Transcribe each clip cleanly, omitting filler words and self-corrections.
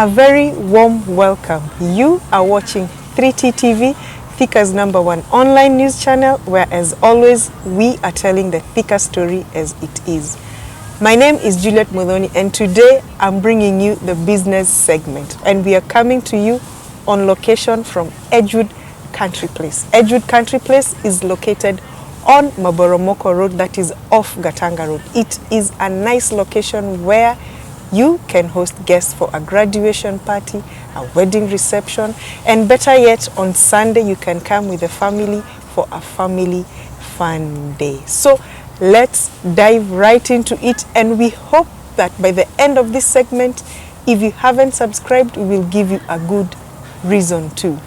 A very warm welcome. You are watching 3T TV, Thika's #1 online news channel, where as always, we are telling the Thika story as it is. My name is Juliet Modoni, and today I'm bringing you the business segment, and we are coming to you on location from Edgewood Country Place. Edgewood Country Place is located on Maboromoko Road, that is off Gatanga Road. It is a nice location where you can host guests for a graduation party, a wedding reception, and better yet, on Sunday you can come with the family for a family fun day. So let's dive right into it, and we hope that by the end of this segment, if you haven't subscribed, we will give you a good reason to.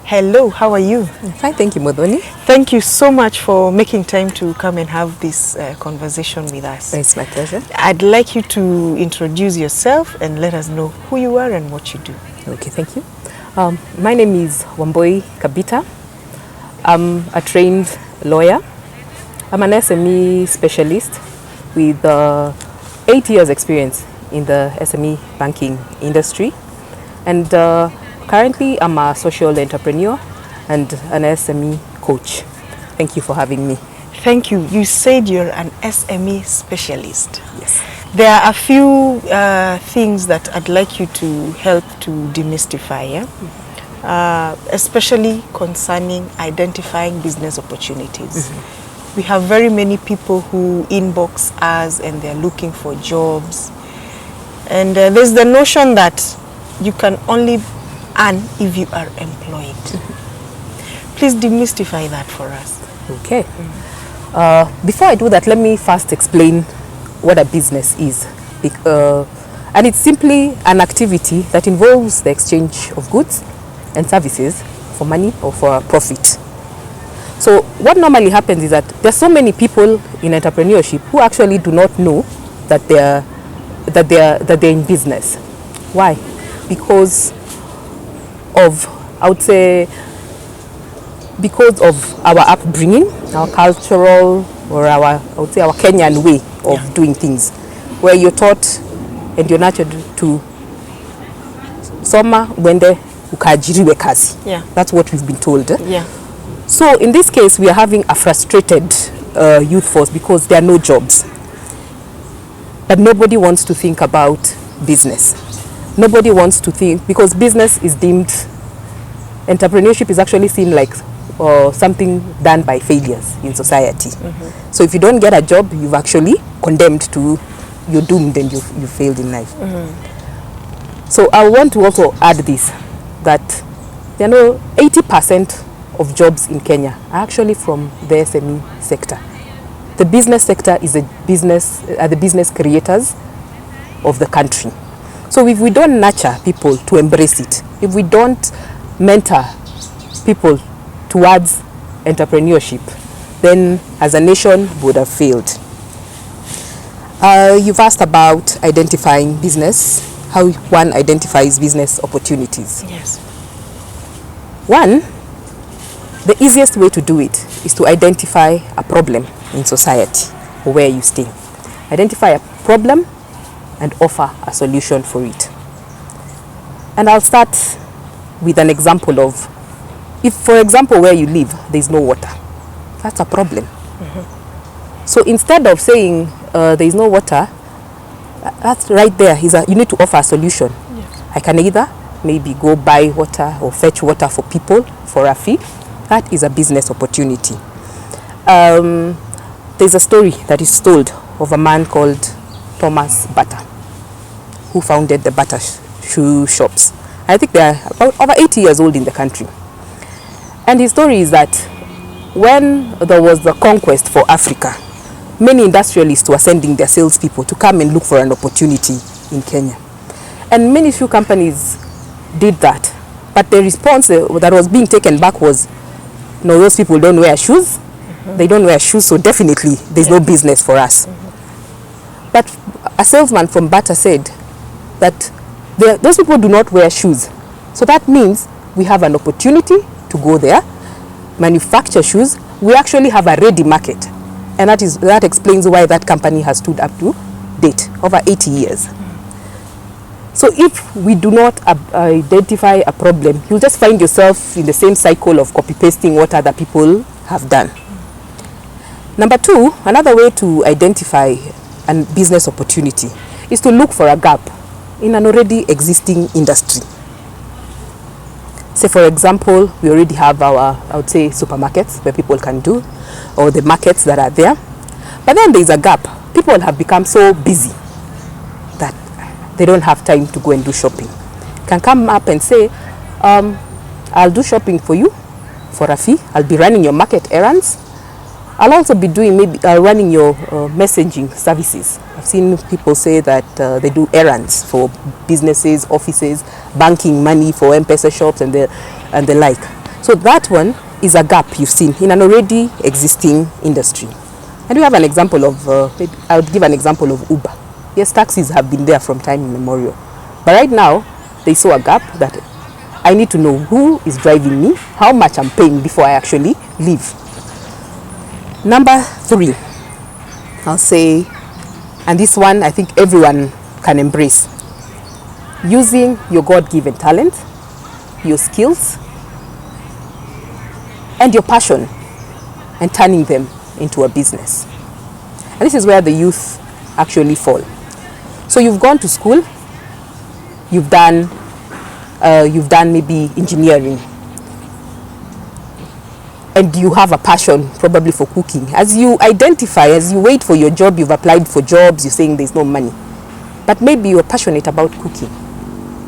Hello, how are you? Fine, thank you, Modoni. Thank you so much for making time to come and have this conversation with us. It's my pleasure. I'd like you to introduce yourself and let us know who you are and what you do. Okay, thank you. My name is Wambui Kabita. I'm a trained lawyer. I'm an SME specialist with 8 years experience in the SME banking industry. And currently, I'm a social entrepreneur and an SME coach. Thank you for having me. Thank you. You said you're an SME specialist. Yes. There are a few things that I'd like you to help to demystify, especially concerning identifying business opportunities. We have very many people who inbox us and they're looking for jobs. And there's the notion that you can only earn if you are employed. Please demystify that for us. Okay. Before I do that, let me first explain what a business is. And it's simply an activity that involves the exchange of goods and services for money or for profit. So what normally happens is that there's so many people in entrepreneurship who actually do not know that they're in business. Why? Because of, I would say, because of our upbringing, our cultural, or I would say our Kenyan way of doing things, where you're taught and you're nurtured to soma wende ukajiriwe kazi. That's what we've been told. So in this case, we are having a frustrated youth force because there are no jobs. But nobody wants to think about business. Nobody wants to think, because business is deemed, entrepreneurship is actually seen like something done by failures in society. So if you don't get a job, you've actually condemned to, you're doomed and you failed in life. So I want to also add this, that 80% of jobs in Kenya are actually from the SME sector. The business sector is the business creators of the country. So if we don't nurture people to embrace it, if we don't mentor people towards entrepreneurship, then as a nation we would have failed. You've asked about identifying business, how one identifies business opportunities. Yes. One, the easiest way to do it is to identify a problem in society or where you stay. Identify a problem and offer a solution for it. And I'll start with an example of, if for example where you live there's no water, that's a problem. So instead of saying there's no water, that's right there, you need to offer a solution. I can either maybe go buy water or fetch water for people for a fee. That is a business opportunity. There's a story that is told of a man called Thomas Butter, who founded the Butter shoe shops. I think they are about over 80 years old in the country. And his story is that when there was the conquest for Africa, many industrialists were sending their salespeople to come and look for an opportunity in Kenya. And many shoe companies did that. But the response that was being taken back was, no, those people don't wear shoes. They don't wear shoes, so definitely there's no business for us. But a salesman from Bata said that those people do not wear shoes. So that means we have an opportunity to go there, manufacture shoes. We actually have a ready market. And that explains why that company has stood up to date, over 80 years. So if we do not identify a problem, you'll just find yourself in the same cycle of copy-pasting what other people have done. Number two, another way to identify a business opportunity is to look for a gap in an already existing industry. Say, for example, we already have our, I would say, supermarkets where people can do, or the markets that are there. But then there's a gap. People have become so busy that they don't have time to go and do shopping. Can come up and say, I'll do shopping for you for a fee. I'll be running your market errands. I'll also be doing maybe running your messaging services. I've seen people say that they do errands for businesses, offices, banking money for M-Pesa shops and the like. So that one is a gap you've seen in an already existing industry. And we have an example of, I would give an example of Uber. Yes, taxis have been there from time immemorial. But right now, they saw a gap that I need to know who is driving me, how much I'm paying before I actually leave. Number three, I'll say, and this one I think everyone can embrace, using your God-given talent, your skills, and your passion, and turning them into a business. And this is where the youth actually fall. So you've gone to school, you've done maybe engineering, and you have a passion probably for cooking. As you identify, as you wait for your job, you've applied for jobs, you're saying there's no money. But maybe you're passionate about cooking.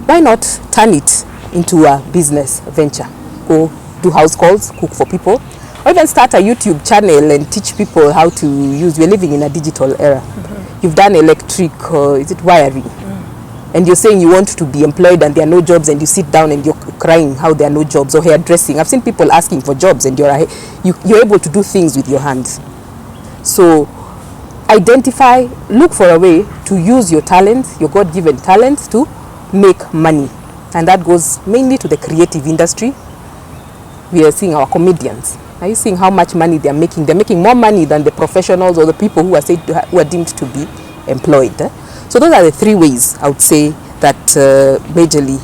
Why not turn it into a business venture? Go do house calls, cook for people, or even start a YouTube channel and teach people how to use. We're living in a digital era. You've done electric, is it wiring? And you're saying you want to be employed and there are no jobs, and you sit down and you're crying how there are no jobs, or hairdressing. I've seen people asking for jobs and you're able to do things with your hands. So identify, look for a way to use your talent, your God-given talent, to make money. And that goes mainly to the creative industry. We are seeing our comedians. Are you seeing how much money they're making? They're making more money than the professionals or the people who are deemed to be employed. So those are the three ways I would say that majorly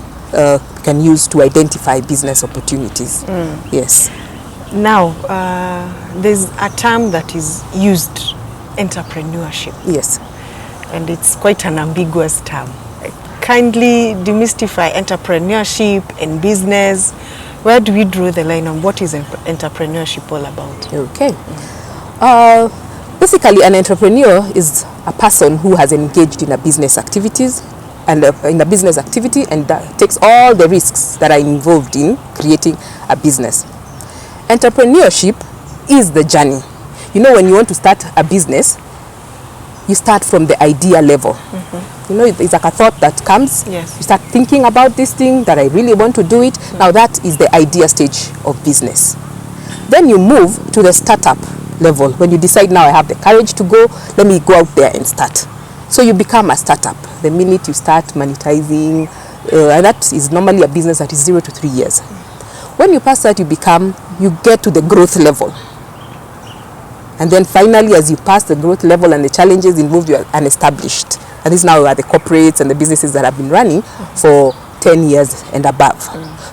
can use to identify business opportunities. Yes. Now, there's a term that is used, entrepreneurship. Yes. And it's quite an ambiguous term. Kindly demystify entrepreneurship and business. Where do we draw the line on what is entrepreneurship all about? Okay. Basically, an entrepreneur is a person who has engaged in a business activities and takes all the risks that are involved in creating a business. Entrepreneurship is the journey. You know, when you want to start a business, you start from the idea level. You know, it's like a thought that comes. Yes. You start thinking about this thing that I really want to do it. Now that is the idea stage of business. Then you move to the startup level. When you decide, now I have the courage to go, let me go out there and start. So you become a startup the minute you start monetizing, and that is normally a business that is 0 to 3 years. When you pass that, you get to the growth level. And then finally, as you pass the growth level and the challenges involved, you are unestablished. And this now are the corporates and the businesses that have been running for 10 years and above.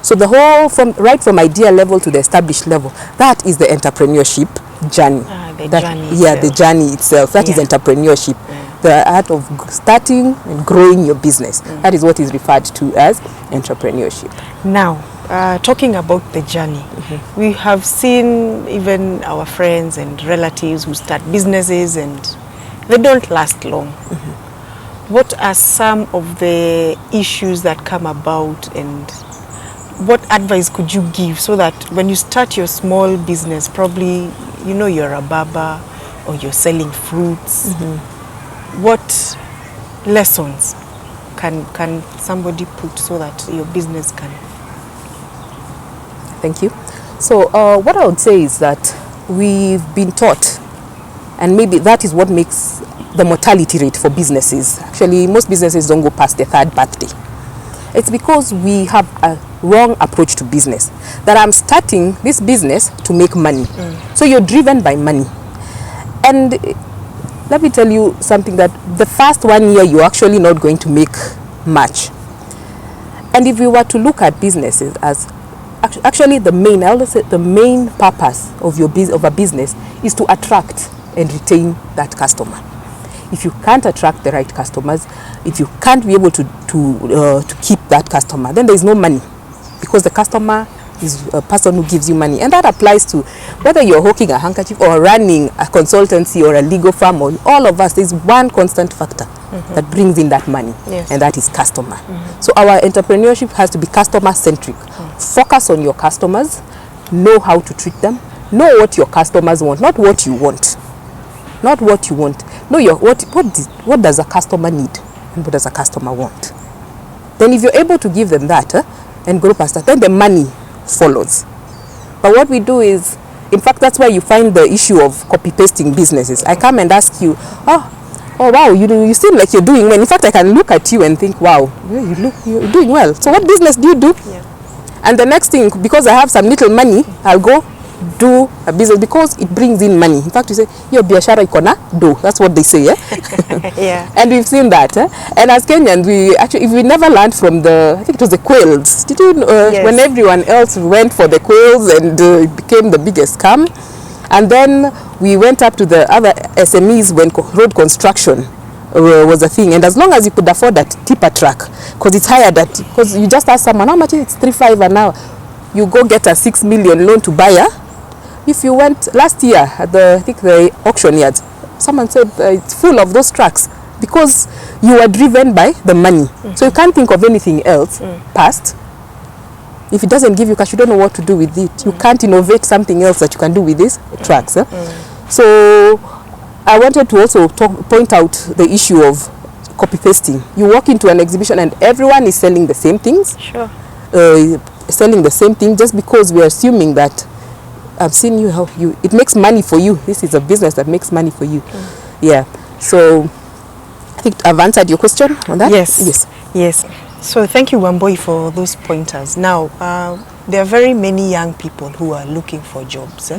So the whole, right from idea level to the established level, that is the entrepreneurship journey. The journey itself. That is entrepreneurship. The art of starting and growing your business. That is what is referred to as entrepreneurship. Now, talking about the journey, we have seen even our friends and relatives who start businesses and they don't last long. What are some of the issues that come about, and what advice could you give so that when you start your small business, probably, you know, you're a barber or you're selling fruits, what lessons can somebody put so that your business can? Thank you. So what I would say is that we've been taught, and maybe that is what makes the mortality rate for businesses. Actually, most businesses don't go past their third birthday. It's because we have a wrong approach to business. That I'm starting this business to make money. So you're driven by money. And let me tell you something, that the first 1 year you're actually not going to make much. And if we were to look at businesses as actually the main purpose of a business is to attract and retain that customer. If you can't attract the right customers, if you can't be able to keep that customer, then there is no money, because the customer is a person who gives you money. And that applies to whether you're hawking a handkerchief or running a consultancy or a legal firm, or all of us. There's one constant factor that brings in that money, and that is customer. So our entrepreneurship has to be customer centric. Focus on your customers, know how to treat them, know what your customers want, not what you want. Not what you want. Know what does a customer need and what does a customer want. Then if you're able to give them that and grow past that, then the money follows. But what we do is, in fact, that's why you find the issue of copy-pasting businesses. I come and ask you, oh wow, you seem like you're doing well. In fact, I can look at you and think, wow, you're doing well. So what business do you do? Yeah. And the next thing, because I have some little money, I'll go do a business because it brings in money. In fact, you say, your biashara ikona do. That's what they say, yeah. And we've seen that. And as Kenyans, if we never learned from I think it was the quails. Did you yes. When everyone else went for the quails and it became the biggest scam. And then we went up to the other SMEs when road construction was a thing. And as long as you could afford that tipper truck, because it's higher because you just ask someone, how much is it? It's 3.5 an hour. You go get a 6 million loan to buy. If you went last year at the auction yards, someone said it's full of those trucks because you were driven by the money. So you can't think of anything else past. If it doesn't give you cash, you don't know what to do with it. You can't innovate something else that you can do with these trucks. So I wanted to also point out the issue of copy-pasting. You walk into an exhibition and everyone is selling the same things. Sure. Selling the same thing just because we're assuming that I've seen it makes money for you. This is a business that makes money for you. Yeah. So I think I've answered your question on that. Yes. So thank you, Wambui, for those pointers. Now, there are very many young people who are looking for jobs.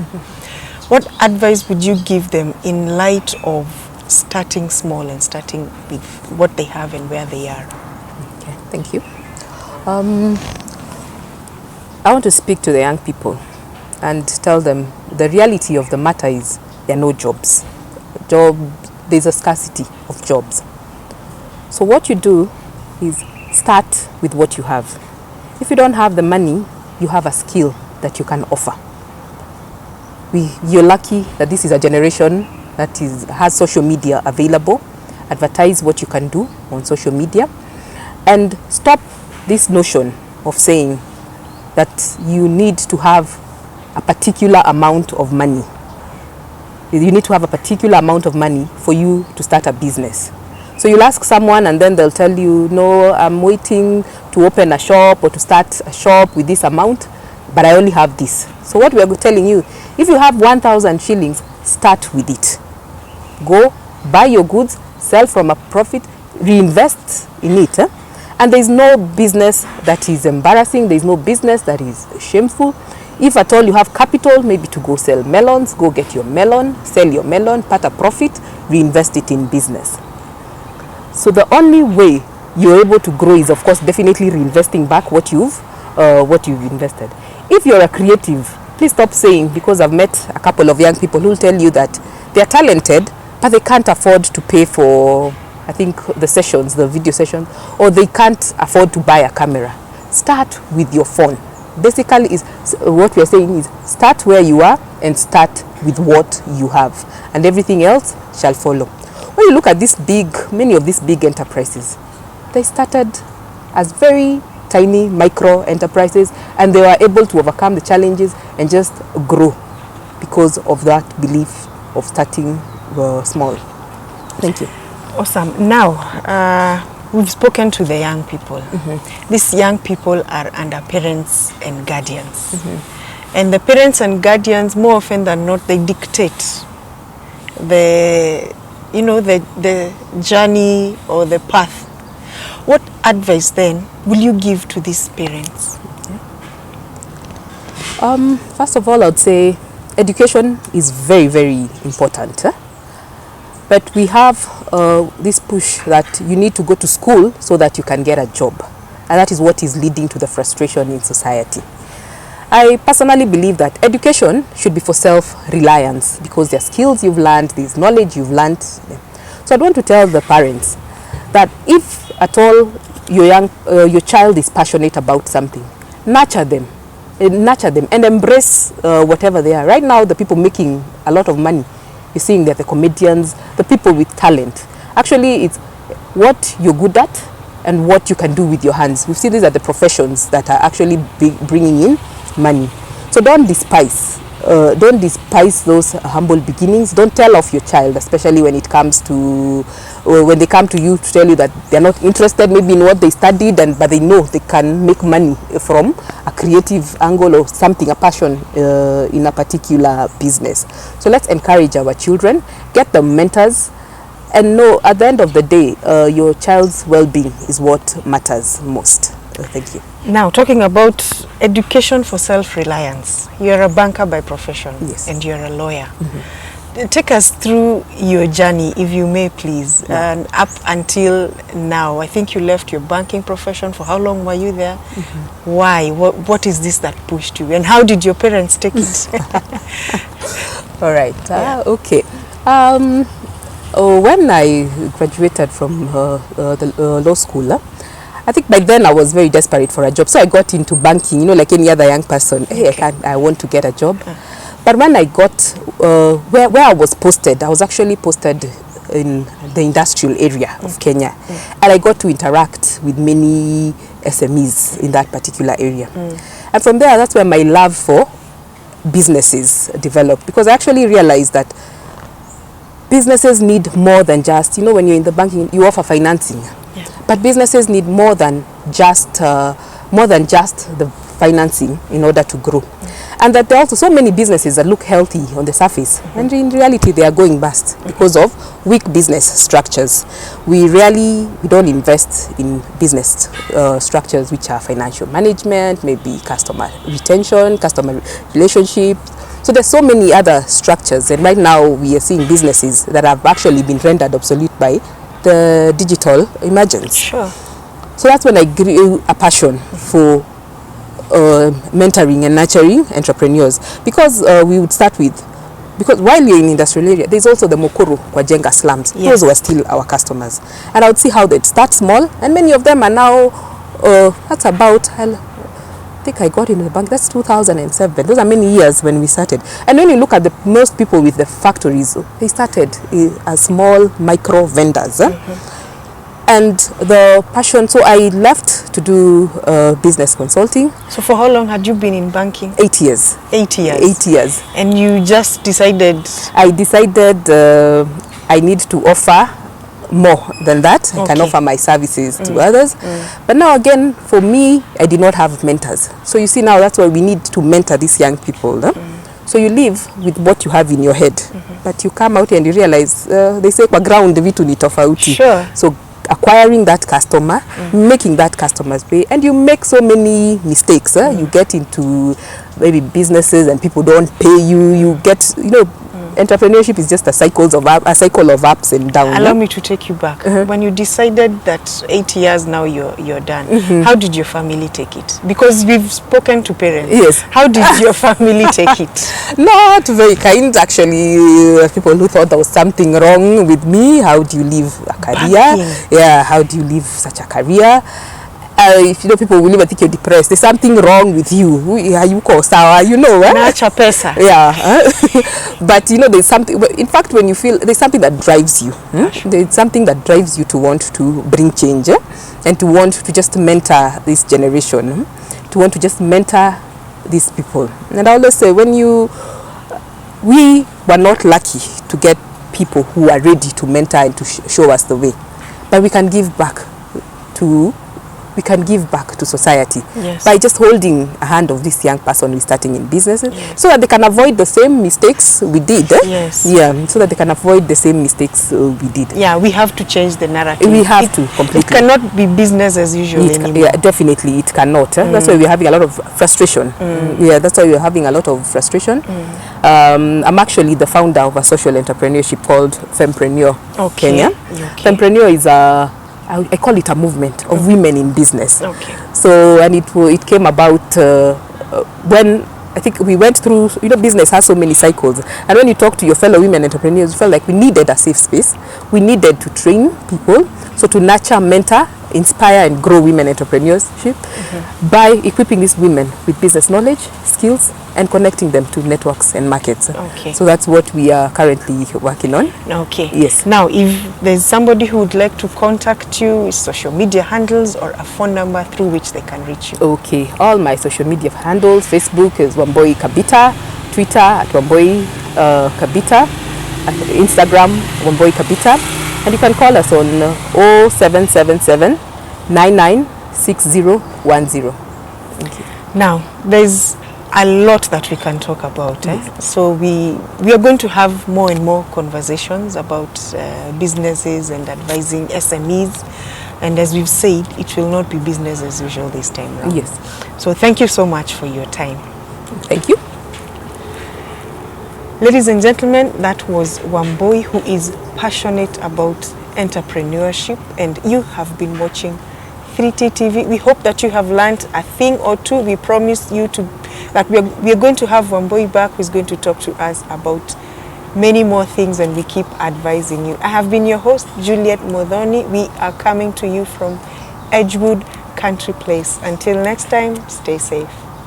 What advice would you give them in light of starting small and starting with what they have and where they are? Okay, thank you. I want to speak to the young people and tell them the reality of the matter is there are no jobs. There's a scarcity of jobs. So what you do is start with what you have. If you don't have the money, you have a skill that you can offer. You're lucky that this is a generation that has social media available. Advertise what you can do on social media and stop this notion of saying that you need to have a particular amount of money. You need to have a particular amount of money for you to start a business. So you'll ask someone and then they'll tell you, no, I'm waiting to open a shop or to start a shop with this amount, but I only have this. So what we're telling you, if you have 1,000 shillings, start with it. Go, buy your goods, sell from a profit, reinvest in it. And there's no business that is embarrassing. There's no business that is shameful. If at all you have capital, maybe to go sell melons, go get your melon, sell your melon, part a profit, reinvest it in business. So the only way you're able to grow is, of course, definitely reinvesting back what you've invested. If you're a creative, please stop saying, because I've met a couple of young people who will tell you that they're talented, but they can't afford to pay for, I think, the video sessions, or they can't afford to buy a camera. Start with your phone. Basically, what we're saying is start where you are and start with what you have, and everything else shall follow. When you look at many of these big enterprises, they started as very tiny micro enterprises, and they were able to overcome the challenges and just grow because of that belief of starting small. Thank you. Awesome. Now, we've spoken to the young people. These young people are under parents and guardians. And the parents and guardians, more often than not, they dictate the journey or the path. What advice then will you give to these parents? First of all, I would say education is very, very important. But we have this push that you need to go to school so that you can get a job. And that is what is leading to the frustration in society. I personally believe that education should be for self-reliance, because there are skills you've learned, there's knowledge you've learned. So I want to tell the parents that if at all your child is passionate about something, nurture them and embrace whatever they are. Right now, the people making a lot of money, you're seeing that the comedians, the people with talent. Actually, it's what you're good at and what you can do with your hands. We see these are the professions that are actually bringing in money. So don't despise those humble beginnings. Don't tell off your child, especially when it comes to when they come to you to tell you that they're not interested maybe in what they studied, but they know they can make money from a creative angle or something, a passion in a particular business. So let's encourage our children, get them mentors, and know at the end of the day, your child's well-being is what matters most. Thank you. Now, talking about education for self-reliance, you're a banker by profession. Yes. And you're a lawyer. Take us through your journey, if you may, please, and up until now. I think you left your banking profession. For how long were you there? Why? What is this that pushed you? And how did your parents take it? All right. Okay. When I graduated from the law school, I think by then I was very desperate for a job. So I got into banking, like any other young person. Hey, I want to get a job. But when I got where I was posted, I was actually posted in the industrial area of Kenya. And I got to interact with many SMEs in that particular area. And from there, that's where my love for businesses developed. Because I actually realized that businesses need more than just, when you're in the banking, you offer financing. But businesses need more than just the financing in order to grow. And that there are also so many businesses that look healthy on the surface, and in reality they are going bust because of weak business structures. We don't invest in business structures which are financial management, maybe customer retention, customer relationships. So there's so many other structures, and right now we are seeing businesses that have actually been rendered obsolete by the digital emergence. Sure. So that's when I grew a passion for mentoring and nurturing entrepreneurs, because we would start with, because while you're in industrial area, there's also the Mokoro Kwajenga slums. Yes. Those were still our customers, and I would see how they'd start small, and many of them are now that's about, I think I got into the bank, that's 2007. Those are many years when we started. And when you look at most people with the factories, they started as small micro vendors. And the passion, so I left to do business consulting. So for how long had you been in banking? 8 years. 8 years? 8 years. And you just decided? I decided I need to offer more than that. I can offer my services to others. But now again, for me, I did not have mentors. So you see now, that's why we need to mentor these young people. So you live with what you have in your head. But you come out and you realize, they say, kwa ground vitu ni tofauti. Sure. So acquiring that customer, making that customer's pay, and you make so many mistakes. You get into maybe businesses and people don't pay you. You get, entrepreneurship is just a cycle of ups and downs. Allow me to take you back. When you decided that 8 years now you're done, how did your family take it? Because we've spoken to parents. Yes. How did your family take it? Not very kind, actually. People who thought there was something wrong with me. How do you live a career? Yeah, how do you live such a career? If people will even think you're depressed, there's something wrong with you. You call sour, Yeah. But there's something. In fact, when you feel there's something that drives you, there's something that drives you to want to bring change, and to want to just mentor this generation, to want to just mentor these people. And I always say, we were not lucky to get people who are ready to mentor and to show us the way, but we can give back to society by just holding a hand of this young person who's starting in businesses, so that they can avoid the same mistakes we did. So that they can avoid the same mistakes we did. Yeah, we have to change the narrative. We have to completely. It cannot be business as usual anymore. Yeah, definitely it cannot. That's why we're having a lot of frustration. Yeah, that's why we're having a lot of frustration. I'm actually the founder of a social entrepreneurship called Fempreneur Kenya. Fempreneur is a I call it a movement of women in business. Okay. So, and it came about when I think we went through, business has so many cycles. And when you talk to your fellow women entrepreneurs, you felt like we needed a safe space. We needed to train people. So to nurture, mentor, inspire and grow women entrepreneurship by equipping these women with business knowledge, skills, and connecting them to networks and markets. Okay. So that's what we are currently working on. Okay. Yes. Now, if there's somebody who would like to contact you, social media handles or a phone number through which they can reach you. Okay. All my social media handles, Facebook is Wambui Kabita, Twitter at Wambui Kabita, Instagram Wambui Kabita, and you can call us on 0777 996010. Thank you. Now, there's a lot that we can talk about. So we are going to have more and more conversations about businesses and advising SMEs. And as we've said, it will not be business as usual this time around. Yes. So thank you so much for your time. Thank you. Ladies and gentlemen, that was Wambui, who is passionate about entrepreneurship, and you have been watching 3T TV. We hope that you have learned a thing or two. We promise you that we are going to have Wambui back, who is going to talk to us about many more things, and we keep advising you. I have been your host, Juliet Modhoni. We are coming to you from Edgewood Country Place. Until next time, stay safe.